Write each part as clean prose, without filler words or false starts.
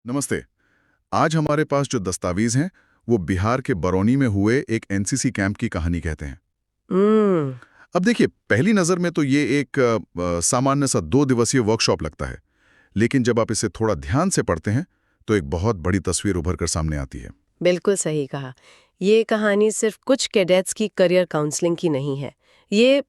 नमस्ते। आज हमारे पास जो दस्तावेज हैं वो बिहार के बरौनी में हुए एक एनसीसी कैंप की कहानी कहते हैं। हम्म। अब देखिए, पहली नज़र में तो ये एक सामान्य सा 2 दिवसीय वर्कशॉप लगता है, लेकिन जब आप इसे थोड़ा ध्यान से पढ़ते हैं तो एक बहुत बड़ी तस्वीर उभर कर सामने आती है। बिल्कुल सही कहा। ये कहानी सिर्फ कुछ कैडेट्स की करियर काउंसलिंग की नहीं है। ये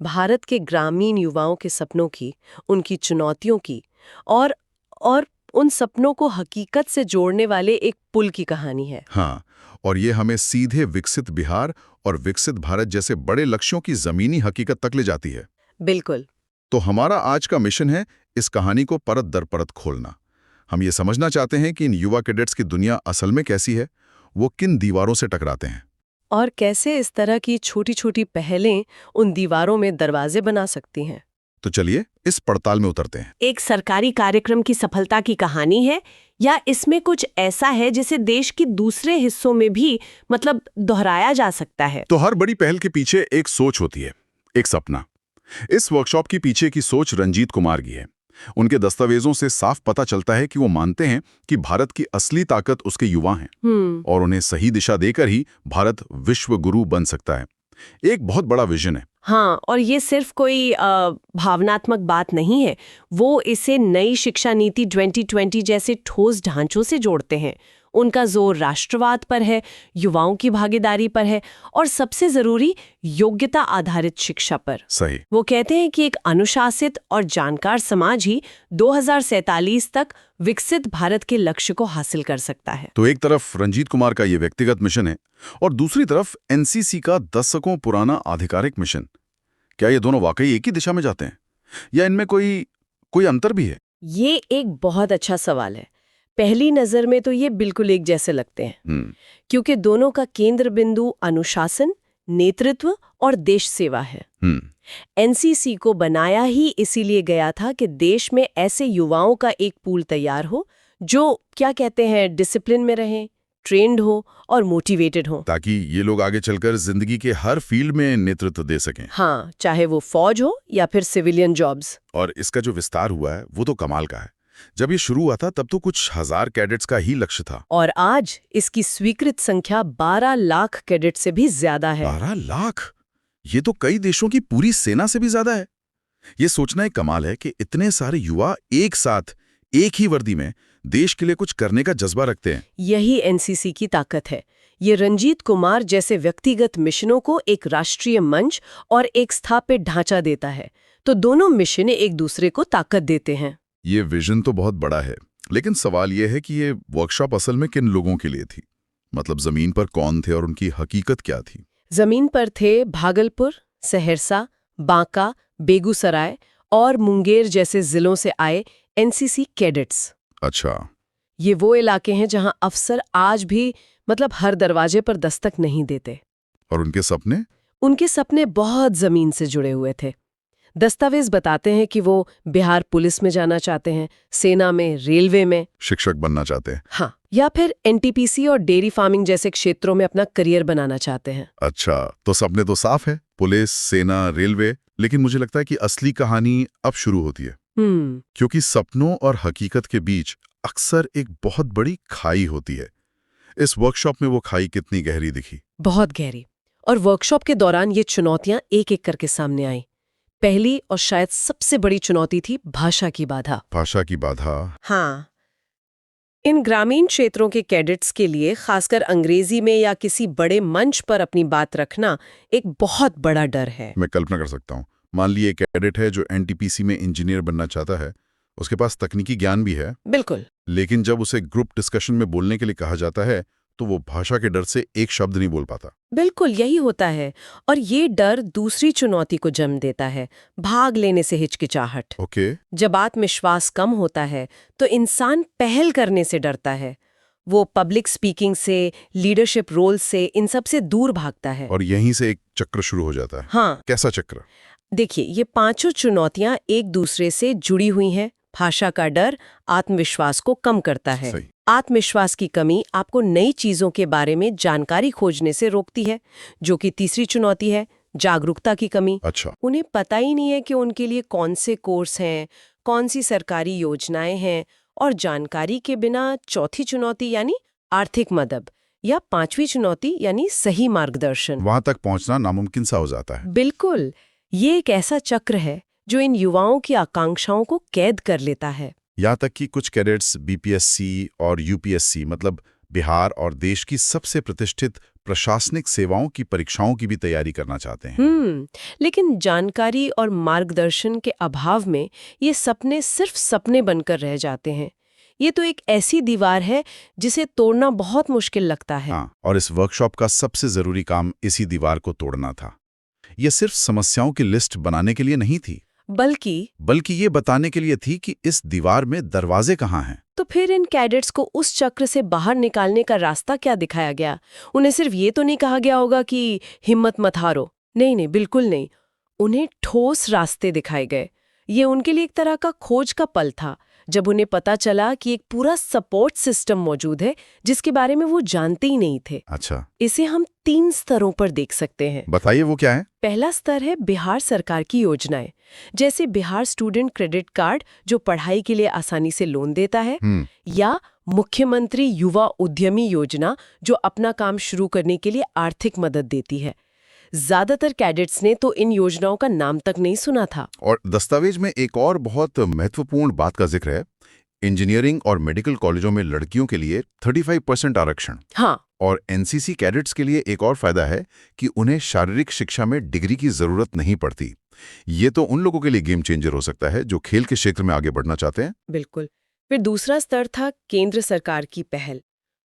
भारत के ग्रामीण युवाओं के सपनों की, उनकी चुनौतियों की और और उन सपनों को हकीकत से जोड़ने वाले एक पुल की कहानी है। हाँ, और ये हमें सीधे विकसित बिहार और विकसित भारत जैसे बड़े लक्ष्यों की ज़मीनी हकीकत तक ले जाती है। बिल्कुल। तो हमारा आज का मिशन है इस कहानी को परत दर परत खोलना। हम ये समझना चाहते हैं कि इन युवा कैडेट्स की दुनिया असल में कैसी है, वो किन दीवारों से टकराते हैं। और कैसे इस तरह की छोटी-छोटी पहलें उन दीवारों में दरवाजे बना सकती हैं। तो चलिए इस पड़ताल में उतरते हैं। एक सरकारी कार्यक्रम की सफलता की कहानी है या इसमें कुछ ऐसा है जिसे देश के दूसरे हिस्सों में भी दोहराया जा सकता है? तो हर बड़ी पहल के पीछे एक सोच होती है, एक सपना। इस वर्कशॉप की पीछे की सोच रंजीत कुमार की है। उनके दस्तावेजों से साफ पता चलता है कि वो मानते हैं कि भारत की असली ताकत उसके युवा हैं और उन्हें सही दिशा देकर ही भारत विश्व गुरु बन सकता है। एक बहुत बड़ा विजन है। हाँ, और ये सिर्फ कोई भावनात्मक बात नहीं है। वो इसे नई शिक्षा नीति 2020 जैसे ठोस ढांचों से जोड़ते हैं। उनका जोर राष्ट्रवाद पर है, युवाओं की भागीदारी पर है और सबसे जरूरी योग्यता आधारित शिक्षा पर। सही। वो कहते हैं कि एक अनुशासित और जानकार समाज ही 2047 तक विकसित भारत के लक्ष्य को हासिल कर सकता है। तो एक तरफ रंजीत कुमार का ये व्यक्तिगत मिशन है और दूसरी तरफ एनसीसी का दशकों पुराना आधिकारिक मिशन। क्या ये दोनों वाकई एक ही दिशा में जाते हैं या इनमें कोई कोई अंतर भी है? ये एक बहुत अच्छा सवाल है। पहली नजर में तो ये बिल्कुल एक जैसे लगते हैं, क्योंकि दोनों का केंद्र बिंदु अनुशासन, नेतृत्व और देश सेवा है। एनसीसी को बनाया ही इसीलिए गया था कि देश में ऐसे युवाओं का एक पूल तैयार हो जो डिसिप्लिन में रहें, ट्रेंड हो और मोटिवेटेड हो, ताकि ये लोग आगे चलकर जिंदगी के हर फील्ड में नेतृत्व दे सकें। हाँ, चाहे वो फौज हो या फिर सिविलियन जॉब्स। और इसका जो विस्तार हुआ है वो तो कमाल का है। जब ये शुरू हुआ था तब तो कुछ हजार कैडेट्स का ही लक्ष्य था, और आज इसकी स्वीकृत संख्या 12 लाख कैडेट से भी ज्यादा है। 12 लाख! ये तो कई देशों की पूरी सेना से भी ज्यादा है। ये सोचना एक कमाल है कि इतने सारे युवा एक साथ एक ही वर्दी में देश के लिए कुछ करने का जज्बा रखते हैं। यही एनसीसी की ताकत है। ये रंजीत कुमार जैसे व्यक्तिगत मिशनों को एक राष्ट्रीय मंच और एक स्थापित ढांचा देता है, तो दोनों मिशन एक दूसरे को ताकत देते हैं। ये विजन तो बहुत बड़ा है, लेकिन सवाल ये है कि ये वर्कशॉप असल में किन लोगों के लिए थी? मतलब जमीन पर कौन थे और उनकी हकीकत क्या थी? जमीन पर थे भागलपुर, सहरसा, बांका, बेगूसराय और मुंगेर जैसे जिलों से आए एनसीसी कैडेट्स। अच्छा। ये वो इलाके हैं जहां अफसर आज भी हर दरवाजे पर दस्तक नहीं देते। और उनके सपने? उनके सपने बहुत जमीन से जुड़े हुए थे। दस्तावेज बताते हैं कि वो बिहार पुलिस में जाना चाहते हैं, सेना में, रेलवे में, शिक्षक बनना चाहते हैं। हाँ, या फिर एनटीपीसी और डेयरी फार्मिंग जैसे क्षेत्रों में अपना करियर बनाना चाहते हैं। अच्छा, तो सपने तो साफ है, पुलिस, सेना, रेलवे। लेकिन मुझे लगता है कि असली कहानी अब शुरू होती है, क्योंकि सपनों और हकीकत के बीच अक्सर एक बहुत बड़ी खाई होती है। इस वर्कशॉप में वो खाई कितनी गहरी दिखी? बहुत गहरी। और वर्कशॉप के दौरान ये चुनौतियां एक एक करके सामने आई। पहली और शायद सबसे बड़ी चुनौती थी भाषा की बाधा। भाषा की बाधा? हाँ, इन ग्रामीण क्षेत्रों के कैडेट्स के लिए खासकर अंग्रेजी में या किसी बड़े मंच पर अपनी बात रखना एक बहुत बड़ा डर है। मैं कल्पना कर सकता हूँ। मान लीजिए एक कैडेट है जो एनटीपीसी में इंजीनियर बनना चाहता है, उसके पास तकनीकी ज्ञान भी है। बिल्कुल। लेकिन जब उसे ग्रुप डिस्कशन में बोलने के लिए कहा जाता है तो वो भाषा के डर से एक शब्द नहीं बोल पाता। बिल्कुल यही होता है, और ये डर दूसरी चुनौती को जन्म देता है, भाग लेने से हिचकिचाहट। ओके। जब आत्मविश्वास कम होता है तो इंसान पहल करने से डरता है। वो पब्लिक स्पीकिंग से, लीडरशिप रोल से, इन सब से दूर भागता है। और यहीं से एक चक्र शुरू हो जाता है। हाँ। कैसा चक्र? देखिए, ये पांचों चुनौतियां एक दूसरे से जुड़ी हुई हैं। भाषा का डर आत्मविश्वास को कम करता है। सही। आत्मविश्वास की कमी आपको नई चीजों के बारे में जानकारी खोजने से रोकती है, जो कि तीसरी चुनौती है, जागरूकता की कमी। अच्छा। उन्हें पता ही नहीं है कि उनके लिए कौन से कोर्स हैं, कौन सी सरकारी योजनाएं हैं और जानकारी के बिना चौथी चुनौती यानी आर्थिक मदद या पांचवी चुनौती यानी सही मार्गदर्शन, वहां तक पहुंचना नामुमकिन सा हो जाता है। बिल्कुल। ये एक ऐसा चक्र है जो इन युवाओं की आकांक्षाओं को कैद कर लेता है। यहाँ तक कि कुछ कैडेट्स बीपीएससी और यूपीएससी मतलब बिहार और देश की सबसे प्रतिष्ठित प्रशासनिक सेवाओं की परीक्षाओं की भी तैयारी करना चाहते हैं। लेकिन जानकारी और मार्गदर्शन के अभाव में ये सपने सिर्फ सपने बनकर रह जाते हैं। ये तो एक ऐसी दीवार है जिसे तोड़ना बहुत मुश्किल लगता है। हाँ, और इस वर्कशॉप का सबसे जरूरी काम इसी दीवार को तोड़ना था। ये सिर्फ समस्याओं की लिस्ट बनाने के लिए नहीं थी, बल्कि ये बताने के लिए थी कि इस दीवार में दरवाजे कहाँ हैं। तो फिर इन कैडेट्स को उस चक्र से बाहर निकालने का रास्ता क्या दिखाया गया? उन्हें सिर्फ ये तो नहीं कहा गया होगा कि हिम्मत मत हारो। नहीं, बिल्कुल नहीं। उन्हें ठोस रास्ते दिखाए गए। ये उनके लिए एक तरह का खोज का पल था, जब उन्हें पता चला कि एक पूरा सपोर्ट सिस्टम मौजूद है जिसके बारे में वो जानते ही नहीं थे। अच्छा, इसे हम 3 स्तरों पर देख सकते हैं। बताइए वो क्या है? पहला स्तर है बिहार सरकार की योजनाएं, जैसे बिहार स्टूडेंट क्रेडिट कार्ड जो पढ़ाई के लिए आसानी से लोन देता है, या मुख्यमंत्री युवा उद्यमी योजना जो अपना काम शुरू करने के लिए आर्थिक मदद देती है। ज्यादातर कैडेट्स ने तो इन योजनाओं का नाम तक नहीं सुना था। और दस्तावेज में एक और बहुत महत्वपूर्ण बात का जिक्र है, इंजीनियरिंग और मेडिकल कॉलेजों में लड़कियों के लिए 35% आरक्षण। हाँ, और एनसीसी कैडेट्स के लिए एक और फायदा है कि उन्हें शारीरिक शिक्षा में डिग्री की जरूरत नहीं पड़ती। ये तो उन लोगों के लिए गेम चेंजर हो सकता है जो खेल के क्षेत्र में आगे बढ़ना चाहते हैं। बिल्कुल। फिर दूसरा स्तर था केंद्र सरकार की पहल।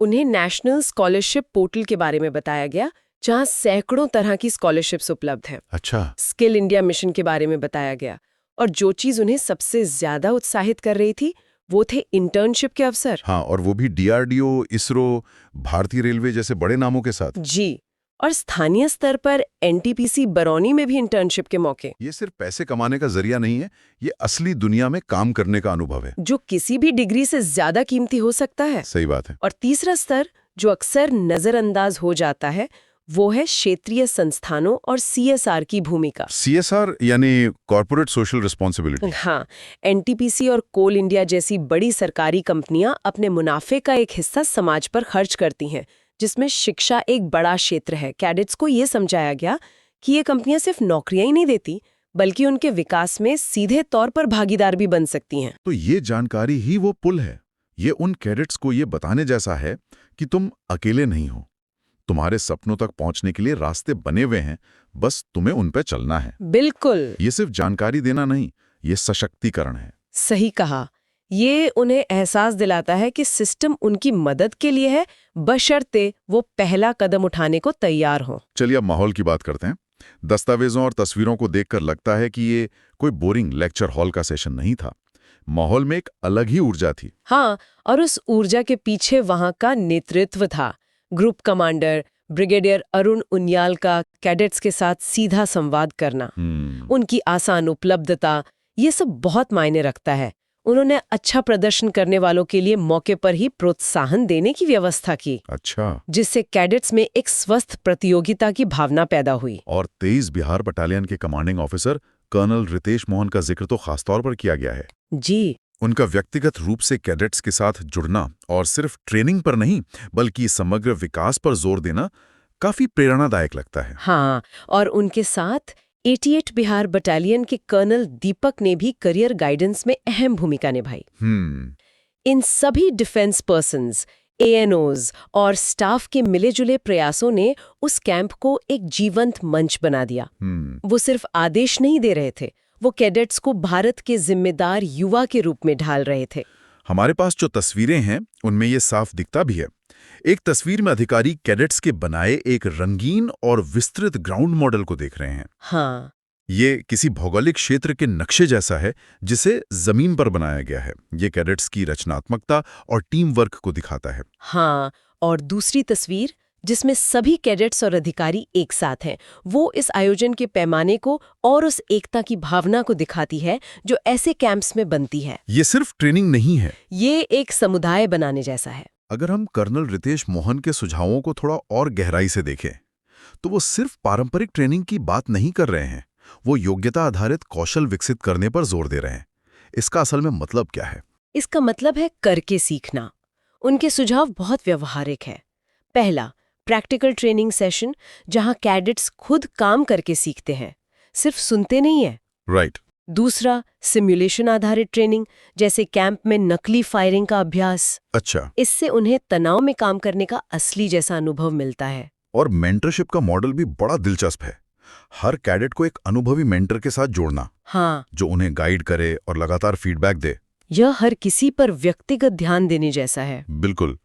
उन्हें नेशनल स्कॉलरशिप पोर्टल के बारे में बताया गया, जहां सैकड़ों तरह की स्कॉलरशिप्स उपलब्ध हैं। अच्छा, स्किल इंडिया मिशन के बारे में बताया गया। और जो चीज उन्हें सबसे ज्यादा उत्साहित कर रही थी वो थे इंटर्नशिप के अवसर। हाँ, और वो भी डीआरडीओ, इसरो, भारतीय रेलवे जैसे बड़े नामों के साथ। जी, और स्थानीय स्तर पर एनटीपीसी बरौनी में भी इंटर्नशिप के मौके। ये सिर्फ पैसे कमाने का जरिया नहीं है, ये असली दुनिया में काम करने का अनुभव है, जो किसी भी डिग्री से ज्यादा कीमती हो सकता है। सही बात है। और तीसरा स्तर जो अक्सर नजरअंदाज हो जाता है वो है क्षेत्रीय संस्थानों और सीएसआर की भूमिका। सीएसआर यानी कॉर्पोरेट सोशल रिस्पॉन्सिबिलिटी। हाँ, एनटीपीसी और कोल इंडिया जैसी बड़ी सरकारी कंपनियां अपने मुनाफे का एक हिस्सा समाज पर खर्च करती हैं, जिसमें शिक्षा एक बड़ा क्षेत्र है। कैडेट्स को ये समझाया गया कि ये कंपनियां सिर्फ नौकरियां ही नहीं देती, बल्कि उनके विकास में सीधे तौर पर भागीदार भी बन सकती हैं। तो ये जानकारी ही वो पुल है। ये उन कैडेट्स को ये बताने जैसा है कि तुम अकेले नहीं हो, तुम्हारे सपनों तक पहुंचने के लिए रास्ते बने हुए हैं, बस तुम्हें उन पे चलना है। बिल्कुल, ये सिर्फ जानकारी देना नहीं, ये सशक्तिकरण है। सही कहा। ये उन्हें एहसास दिलाता है कि सिस्टम उनकी मदद के लिए है, बशर्ते वो पहला कदम उठाने को तैयार हो। चलिए अब माहौल की बात करते हैं। दस्तावेजों और तस्वीरों को देखकर लगता है कि ये कोई बोरिंग लेक्चर हॉल का सेशन नहीं था। माहौल में एक अलग ही ऊर्जा थी। हाँ, और उस ऊर्जा के पीछे वहां का नेतृत्व था। Group commander brigadier Arun Uniyal का कैडेट्स के साथ सीधा संवाद करना, उनकी आसान उपलब्धता, ये सब बहुत मायने रखता है। उन्होंने अच्छा प्रदर्शन करने वालों के लिए मौके पर ही प्रोत्साहन देने की व्यवस्था की। अच्छा, जिससे कैडेट्स में एक स्वस्थ प्रतियोगिता की भावना पैदा हुई। और 23 बिहार बटालियन के commanding officer colonel Ritesh Mohan का जिक्र तो खासतौर पर किया गया है। जी, उनका व्यक्तिगत रूप से कैडेट्स के साथ जुड़ना और सिर्फ ट्रेनिंग पर नहीं बल्कि समग्र विकास पर जोर देना काफी प्रेरणादायक लगता है। हाँ, और उनके साथ 88 बिहार बटालियन के कर्नल दीपक ने भी करियर गाइडेंस में अहम भूमिका निभाई। इन सभी डिफेंस पर्सन्स, एएनओज और स्टाफ के मिले-जुले प्रयासों ने उस कैंप को एक जीवंत मंच बना दिया। वो सिर्फ आदेश नहीं दे रहे थे, वो कैडेट्स को भारत के जिम्मेदार युवा के रूप में ढाल रहे थे। हमारे पास जो तस्वीरें हैं उनमें ये साफ दिखता भी है। एक तस्वीर में अधिकारी कैडेट्स के बनाए एक रंगीन और विस्तृत ग्राउंड मॉडल को देख रहे हैं। हाँ, ये किसी भौगोलिक क्षेत्र के नक्शे जैसा है जिसे जमीन पर बनाया गया है। ये कैडेट्स की रचनात्मकता और टीम वर्क को दिखाता है। हाँ, और दूसरी तस्वीर जिसमें सभी कैडेट्स और अधिकारी एक साथ हैं, वो इस आयोजन के पैमाने को और उस एकता की भावना को दिखाती है जो ऐसे कैंप्स में बनती है। ये सिर्फ ट्रेनिंग नहीं है, ये एक समुदाय बनाने जैसा है। अगर हम कर्नल रितेश मोहन के सुझावों को थोड़ा और गहराई से देखें तो वो सिर्फ पारंपरिक ट्रेनिंग की बात नहीं कर रहे हैं, वो योग्यता आधारित कौशल विकसित करने पर जोर दे रहे हैं। इसका असल में मतलब क्या है? इसका मतलब है करके सीखना। उनके सुझाव बहुत व्यवहारिक है। पहला, प्रैक्टिकल ट्रेनिंग सेशन, जहां कैडेट्स खुद काम करके सीखते हैं, सिर्फ सुनते नहीं है। राइट। दूसरा, सिमुलेशन आधारित ट्रेनिंग, जैसे कैंप में नकली फायरिंग का अभ्यास। अच्छा। इससे उन्हें तनाव में काम करने का असली जैसा अनुभव मिलता है। और मेंटरशिप का मॉडल भी बड़ा दिलचस्प है। हर कैडेट को एक अनुभवी मेंटर के साथ जोड़ना, हाँ, जो उन्हें गाइड करे और लगातार फीडबैक दे। यह हर किसी पर व्यक्तिगत ध्यान देने जैसा है। बिल्कुल।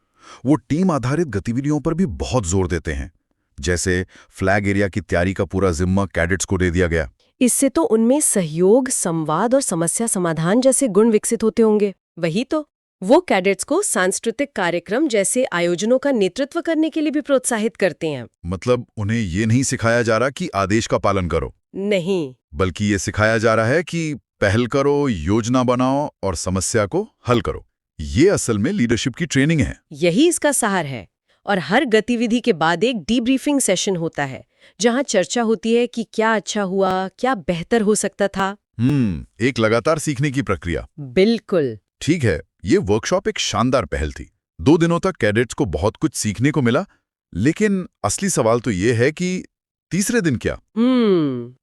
वो टीम आधारित गतिविधियों पर भी बहुत जोर देते हैं, जैसे फ्लैग एरिया की तैयारी का पूरा जिम्मा कैडेट्स को दे दिया गया। इससे तो उनमें सहयोग, संवाद और समस्या समाधान जैसे गुण विकसित होते होंगे। वही तो, वो कैडेट्स को सांस्कृतिक कार्यक्रम जैसे आयोजनों का नेतृत्व करने के लिए भी प्रोत्साहित करते हैं। मतलब उन्हें ये नहीं सिखाया जा रहा कि आदेश का पालन करो, नहीं, बल्कि ये सिखाया जा रहा है कि पहल करो, योजना बनाओ और समस्या को हल करो। ये असल में लीडरशिप की ट्रेनिंग है। यही इसका सार है। और हर गतिविधि के बाद एक डीब्रीफिंग सेशन होता है, जहां चर्चा होती है कि क्या अच्छा हुआ, क्या बेहतर हो सकता था। एक लगातार सीखने की प्रक्रिया। बिल्कुल। ठीक है, ये वर्कशॉप एक शानदार पहल थी। 2 दिनों तक कैडेट्स को बहुत कुछ सीखने को मिला, लेकिन असली सवाल तो ये है कि तीसरे दिन क्या?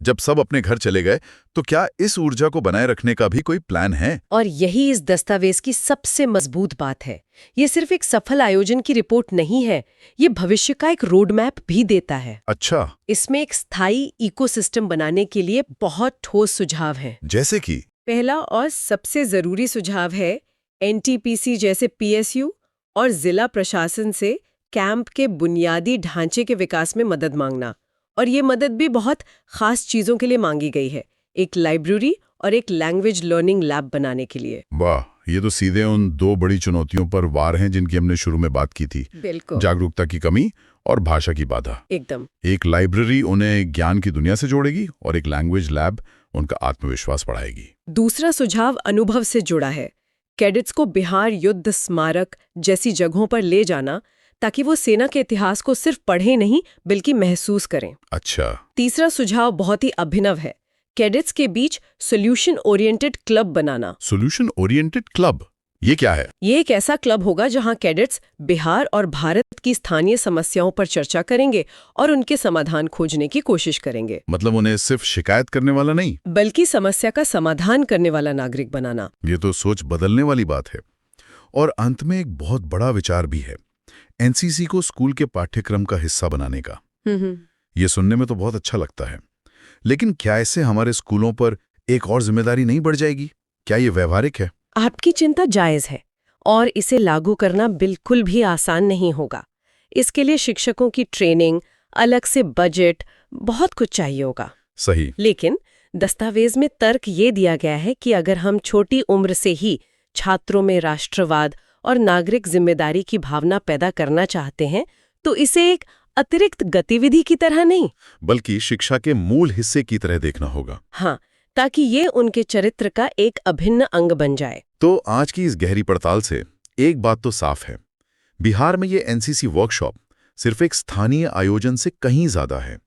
जब सब अपने घर चले गए, तो क्या इस ऊर्जा को बनाए रखने का भी कोई प्लान है? और यही इस दस्तावेज की सबसे मजबूत बात है। ये सिर्फ एक सफल आयोजन की रिपोर्ट नहीं है, ये भविष्य का एक रोड मैप भी देता है। अच्छा। इसमें एक स्थायी इकोसिस्टम बनाने के लिए बहुत ठोस सुझाव हैं। जैसे कि? पहला और सबसे जरूरी सुझाव है एनटीपीसी जैसे पीएसयू और जिला प्रशासन से कैंप के बुनियादी ढांचे के विकास में मदद मांगना। और ये मदद भी बहुत खास चीजों के लिए मांगी गई है, एक लाइब्रेरी और एक लैंग्वेज लर्निंग लैब बनाने के लिए। वाह, ये तो सीधे उन 2 बड़ी चुनौतियों पर वार हैं जिनकी हमने शुरू में बात की थी। बिल्कुल। जागरूकता की कमी और भाषा की बाधा। एकदम। एक लाइब्रेरी उन्हें ज्ञान की दुनिया से जोड़ेगी और एक लैंग्वेज लैब उनका आत्मविश्वास बढ़ाएगी। दूसरा सुझाव अनुभव से जुड़ा है। कैडेट्स को बिहार युद्ध स्मारक जैसी जगहों पर ले जाना, ताकि वो सेना के इतिहास को सिर्फ पढ़े नहीं बल्कि महसूस करें। अच्छा। तीसरा सुझाव बहुत ही अभिनव है, कैडेट्स के बीच सॉल्यूशन ओरिएंटेड क्लब बनाना। सॉल्यूशन ओरिएंटेड क्लब, ये क्या है? ये एक ऐसा क्लब होगा जहां कैडेट्स बिहार और भारत की स्थानीय समस्याओं पर चर्चा करेंगे और उनके समाधान खोजने की कोशिश करेंगे। मतलब उन्हें सिर्फ शिकायत करने वाला नहीं, बल्कि समस्या का समाधान करने वाला नागरिक बनाना। ये तो सोच बदलने वाली बात है। और अंत में एक बहुत बड़ा विचार भी है, एनसीसी को स्कूल के पाठ्यक्रम का हिस्सा बनाने का। ये सुनने में तो बहुत अच्छा लगता है, लेकिन क्या इससे हमारे स्कूलों पर एक और जिम्मेदारी नहीं बढ़ जाएगी? क्या ये व्यवहारिक है? आपकी चिंता जायज है, और इसे लागू करना बिल्कुल भी आसान नहीं होगा। इसके लिए शिक्षकों की ट्रेनिंग, अलग से बजट, बहुत कुछ चाहिए होगा। सही। लेकिन दस्तावेज में तर्क ये दिया गया है कि अगर हम छोटी उम्र से ही छात्रों में राष्ट्रवाद और नागरिक जिम्मेदारी की भावना पैदा करना चाहते हैं, तो इसे एक अतिरिक्त गतिविधि की तरह नहीं, बल्कि शिक्षा के मूल हिस्से की तरह देखना होगा। हाँ, ताकि ये उनके चरित्र का एक अभिन्न अंग बन जाए। तो आज की इस गहरी पड़ताल से एक बात तो साफ है, बिहार में ये एनसीसी वर्कशॉप सिर्फ एक स्थानीय आयोजन से कहीं ज्यादा है।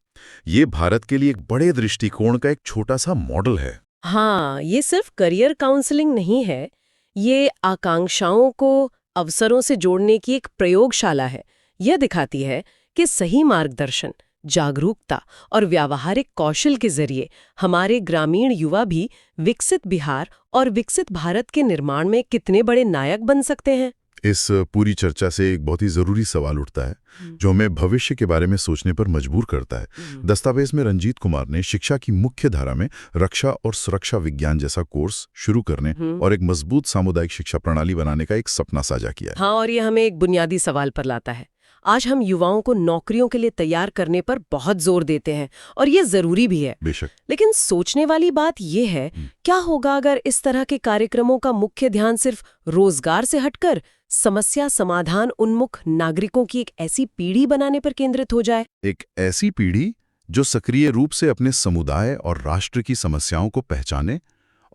ये भारत के लिए एक बड़े दृष्टिकोण का एक छोटा सा मॉडल है। हाँ, ये सिर्फ करियर काउंसलिंग नहीं है, ये आकांक्षाओं को अवसरों से जोड़ने की एक प्रयोगशाला है। यह दिखाती है कि सही मार्गदर्शन, जागरूकता और व्यावहारिक कौशल के जरिए हमारे ग्रामीण युवा भी विकसित बिहार और विकसित भारत के निर्माण में कितने बड़े नायक बन सकते हैं। इस पूरी चर्चा से एक बहुत ही जरूरी सवाल उठता है, जो हमें भविष्य के बारे में सोचने पर मजबूर करता है। दस्तावेज में रंजीत कुमार ने शिक्षा की मुख्य धारा में रक्षा और सुरक्षा विज्ञान जैसा कोर्स शुरू करने और एक मजबूत सामुदायिक शिक्षा प्रणाली बनाने का एक सपना साझा किया है। हाँ, और ये हमें एक बुनियादी सवाल पर लाता है। आज हम युवाओं को नौकरियों के लिए तैयार करने पर बहुत जोर देते हैं, और ये जरूरी भी है। बेशक। लेकिन सोचने वाली बात ये है, क्या होगा अगर इस तरह के कार्यक्रमों का मुख्य ध्यान सिर्फ रोजगार से हटकर समस्या समाधान उन्मुख नागरिकों की एक ऐसी पीढ़ी बनाने पर केंद्रित हो जाए? एक ऐसी पीढ़ी जो सक्रिय रूप से अपने समुदाय और राष्ट्र की समस्याओं को पहचाने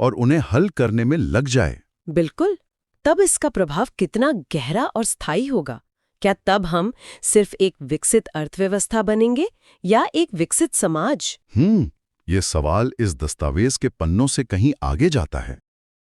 और उन्हें हल करने में लग जाए। बिल्कुल। तब इसका प्रभाव कितना गहरा और स्थायी होगा? क्या तब हम सिर्फ एक विकसित अर्थव्यवस्था बनेंगे या एक विकसित समाज? ये सवाल इस दस्तावेज के पन्नों से कहीं आगे जाता है।